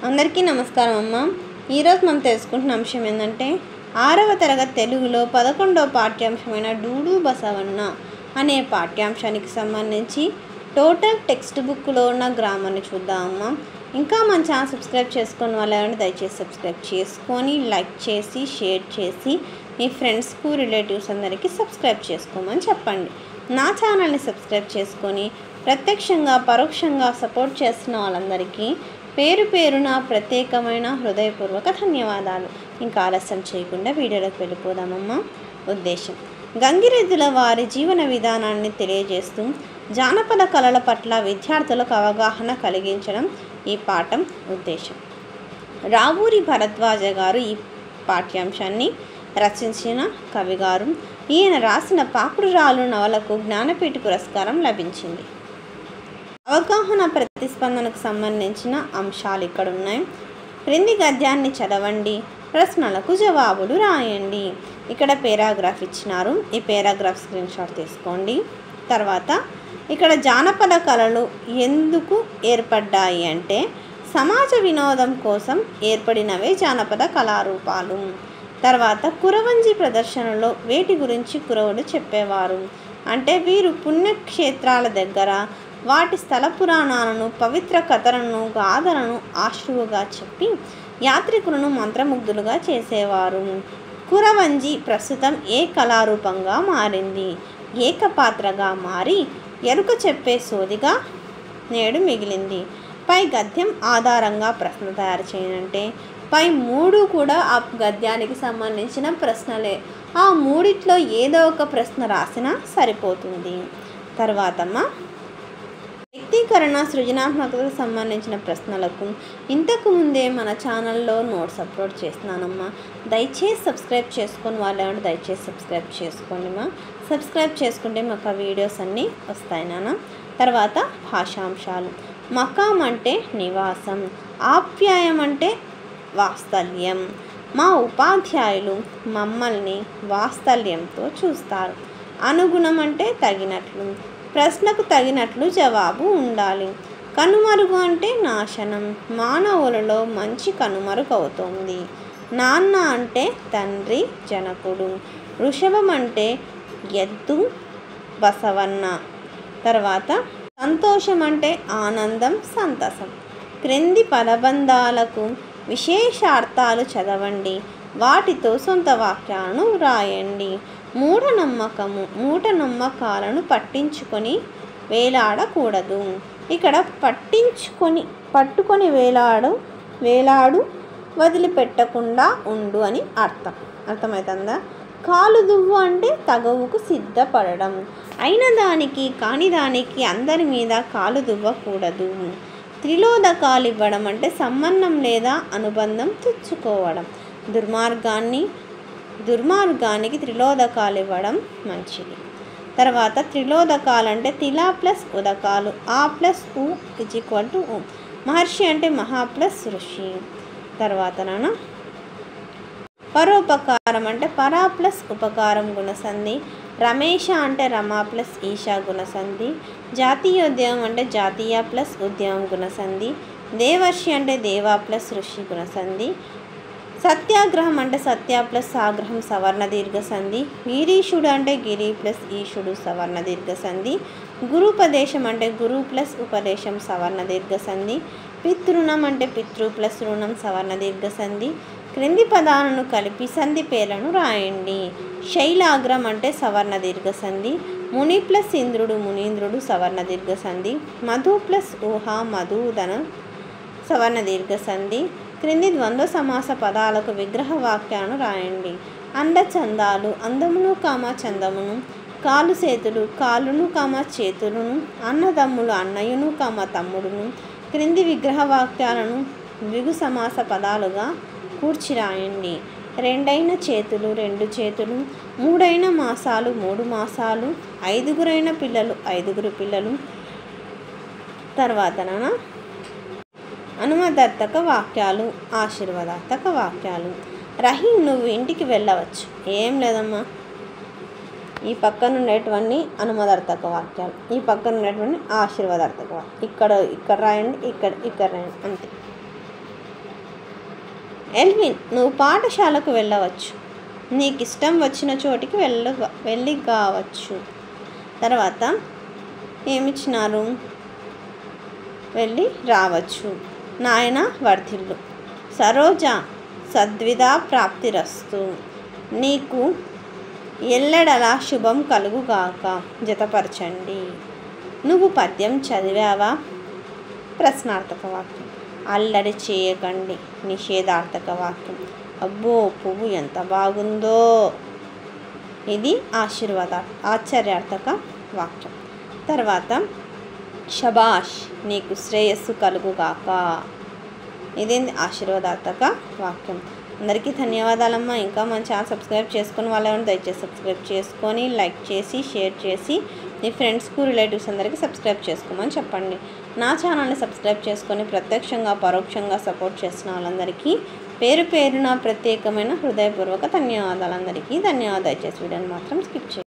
అందరికీ నమస్కారం అమ్మ. ఈరోజు మనం తెలుసుకుంటున్న అంశం ఏంటంటే 6వ తరగతి తెలుగులో 11వ పాఠ్యాంశమైన డూడు బసవన్న అనే పాఠ్యాంశానికి సంబంధించి టోటల్ టెక్స్ట్ బుక్లో ఉన్న గ్రామర్ని చూద్దామమ్మా. ఇంకా మన ఛానల్ సబ్స్క్రైబ్ చేసుకుని వాళ్ళని దయచేసి సబ్స్క్రైబ్ చేసుకొని లైక్ చేసి షేర్ చేసి మీ ఫ్రెండ్స్కు రిలేటివ్స్ అందరికీ సబ్స్క్రైబ్ చేసుకోమని చెప్పండి. నా ఛానల్ని సబ్స్క్రైబ్ చేసుకొని ప్రత్యక్షంగా పరోక్షంగా సపోర్ట్ చేస్తున్న వాళ్ళందరికీ పేరు పేరున ప్రత్యేకమైన హృదయపూర్వక ధన్యవాదాలు. ఇంకా ఆలస్యం చేయకుండా వీడియోలోకి వెళ్ళిపోదామమ్మా. ఉద్దేశం: గంగిరెద్దుల వారి జీవన విధానాన్ని తెలియజేస్తూ జానపద కళల పట్ల విద్యార్థులకు అవగాహన కలిగించడం ఈ పాఠం ఉద్దేశం. రావూరి భరద్వాజ గారు ఈ పాఠ్యాంశాన్ని రచించిన కవిగారు. ఈయన రాసిన పాకుడురాలు నవలకు జ్ఞానపీఠ పురస్కారం లభించింది. అవగాహన ప్రతిస్పందనకు సంబంధించిన అంశాలు ఇక్కడ ఉన్నాయి. క్రింది గద్యాన్ని చదవండి, ప్రశ్నలకు జవాబులు రాయండి. ఇక్కడ పేరాగ్రాఫ్ ఇచ్చినారు, ఈ పేరాగ్రాఫ్ స్క్రీన్ షాట్ తీసుకోండి. తర్వాత ఇక్కడ జానపద కళలు ఎందుకు ఏర్పడ్డాయి అంటే సమాజ వినోదం కోసం ఏర్పడినవే జానపద కళారూపాలు. తర్వాత కురవంజి ప్రదర్శనలో వేటి గురించి కురవులు చెప్పేవారు అంటే వీరు పుణ్యక్షేత్రాల దగ్గర వాటి స్థల పురాణాలను, పవిత్ర కథలను, గాథలను ఆశ్రువుగా చెప్పి యాత్రికులను మంత్రముగ్ధులుగా చేసేవారు. కురవంజి ప్రస్తుతం ఏ కళారూపంగా మారింది? ఏకపాత్రగా మారి ఎరుక చెప్పే సోదిగా నేడు మిగిలింది. పై గద్యం ఆధారంగా ప్రశ్న తయారు చేయాలంటే పై 3 కూడా ఆ గద్యానికి సంబంధించిన ప్రశ్నలే. ఆ 3లో ఏదో ఒక ప్రశ్న రాసినా సరిపోతుంది. తర్వాతమ్మ వ్యక్తీకరణ, సృజనాత్మకతకు సంబంధించిన ప్రశ్నలకు ఇంతకు ముందే మన ఛానల్లో నోట్స్ అప్లోడ్ చేస్తున్నానమ్మా. దయచేసి సబ్స్క్రైబ్ చేసుకొని వాళ్ళేమంటే దయచేసి సబ్స్క్రైబ్ చేసుకోండి మా. సబ్స్క్రైబ్ చేసుకుంటే మాకు ఆ వీడియోస్ అన్నీ వస్తాయి నాన్న. తర్వాత భాషాంశాలు: మకాం అంటే నివాసం, ఆప్యాయం అంటే వాత్సల్యం. మా ఉపాధ్యాయులు మమ్మల్ని వాత్సల్యంతో చూస్తారు. అనుగుణం అంటే తగినట్లు, ప్రశ్నకు తగినట్లు జవాబు ఉండాలి. కనుమరుగు అంటే నాశనం, మానవులలో మంచి కనుమరుగు అవుతుంది. నాన్న అంటే తండ్రి జనకుడు. వృషభం అంటే ఎద్దు బసవన్న. తర్వాత సంతోషం అంటే ఆనందం, సంతసం. క్రింది పదబంధాలకు విశేషార్థాలు చదవండి, వాటితో సొంత వాక్యాలను వ్రాయండి. మూఢనమ్మకాలను పట్టించుకొని వేలాడకూడదు. ఇక్కడ పట్టుకొని వేలాడు వదిలిపెట్టకుండా ఉండు అని అర్థమవుతుందా? కాలు దువ్వు అంటే తగవుకు సిద్ధపడడం, అయిన దానికి కాని దానికి అందరి మీద కాలు దువ్వకూడదు. త్రిలోదకాలు ఇవ్వడం అంటే సంబంధం లేదా అనుబంధం తెచ్చుకోవడం. దుర్మార్గానికి త్రిలోదకాలు ఇవ్వడం మంచిది. తర్వాత త్రిలోదకాలు అంటే తిలా ప్లస్ ఉదకాలు, ఆ ప్లస్ ఉ = ఉ. మహర్షి అంటే మహా ప్లస్ ఋషి. తర్వాత నాన్న పరోపకారం అంటే పరా ప్లస్ ఉపకారం గుణసంధి. రమేష అంటే రమా ప్లస్ ఈశా గుణసంధి. జాతీయోద్యమం అంటే జాతీయ ప్లస్ ఉద్యమం గుణసంధి. దేవర్షి అంటే దేవా ప్లస్ ఋషి గుణసంధి. సత్యాగ్రహం అంటే సత్య ప్లస్ ఆగ్రహం సవర్ణ దీర్ఘ సంధి. గిరీషుడు అంటే గిరి ప్లస్ ఈశుడు సవర్ణ దీర్ఘ సంధి. గురుపదేశం అంటే గురు ప్లస్ ఉపదేశం సవర్ణ దీర్ఘ సంధి. పితృణం అంటే పితృ ప్లస్ రుణం సవర్ణ దీర్ఘ సంధి. క్రింది పదాలను కలిపి సంధి పేర్లను రాయండి. శైలాగ్రం అంటే సవర్ణ దీర్ఘ సంధి. ముని ప్లస్ ఇంద్రుడు మునీంద్రుడు సవర్ణ దీర్ఘ సంధి. మధు ప్లస్ ఊహ మధుదన సవర్ణ దీర్ఘ సంధి. క్రింది ద్వంద్వ సమాస పదాలకు విగ్రహ వాక్యాలను రాయండి. అందచందాలు అందమును చందమును. కాలు చేతులు కాలును చేతులను. అన్నదమ్ములు అన్నయ్యను తమ్ముడును. క్రింది విగ్రహ వాక్యాలను ద్విగు సమాస పదాలుగా కూర్చి రాయండి. 2 చేతులు 2 చేతులు. 3 మాసాలు 3 మాసాలు. 5 పిల్లలు 5 పిల్లలు. తర్వాత అనుమదార్థక వాక్యాలు, ఆశీర్వాదార్థక వాక్యాలు. రహీం నువ్వు ఇంటికి వెళ్ళవచ్చు. ఏం లేదమ్మా, ఈ పక్కన ఉండేటువంటి అనుమదార్థక వాక్యాలు, ఈ పక్కన ఉండేటువంటి ఆశీర్వాదార్థక వాక్యాలు. ఇక్కడ రాయండి, ఇక్కడ రాయండి, అంతే. ఎల్విన్, నువ్వు పాఠశాలకు వెళ్ళవచ్చు. నీకు ఇష్టం వచ్చిన చోటికి వెళ్ళి కావచ్చు. తర్వాత ఏమిచ్చినారు? వెళ్ళి రావచ్చు. నాయన వర్ధిల్లు. సరోజ, సద్విదా ప్రాప్తిరస్తు. నీకు ఎల్లెడలా శుభం కలుగుగాక. జతపరచండి. నువ్వు పద్యం చదివావా? ప్రశ్నార్థక వాక్యం. అల్లరి చేయకండి. నిషేధార్థక వాక్యం. అబ్బో, పువ్వు ఎంత బాగుందో. ఇది ఆశ్చర్యార్థక వాక్యం. తర్వాత శబాష్, నీకు శ్రేయస్సు కలుగుగాక. ఇదేంది? ఆశీర్వాదార్థక వాక్యం. అందరికీ ధన్యవాదాలమ్మా. ఇంకా మన ఛానల్ సబ్స్క్రైబ్ చేసుకుని వాళ్ళని దయచేసి సబ్స్క్రైబ్ చేసుకొని లైక్ చేసి షేర్ చేసి మీ ఫ్రెండ్స్కు రిలేటివ్స్ అందరికీ సబ్స్క్రైబ్ చేసుకోమని చెప్పండి. నా ఛానల్ని సబ్స్క్రైబ్ చేసుకొని ప్రత్యక్షంగా పరోక్షంగా సపోర్ట్ చేసిన వాళ్ళందరికీ పేరు పేరున ప్రత్యేకమైన హృదయపూర్వక ధన్యవాదాలు. అందరికీ ధన్యవాదాలు. దయచేసి వీడియోని మాత్రం స్కిప్ చేయండి.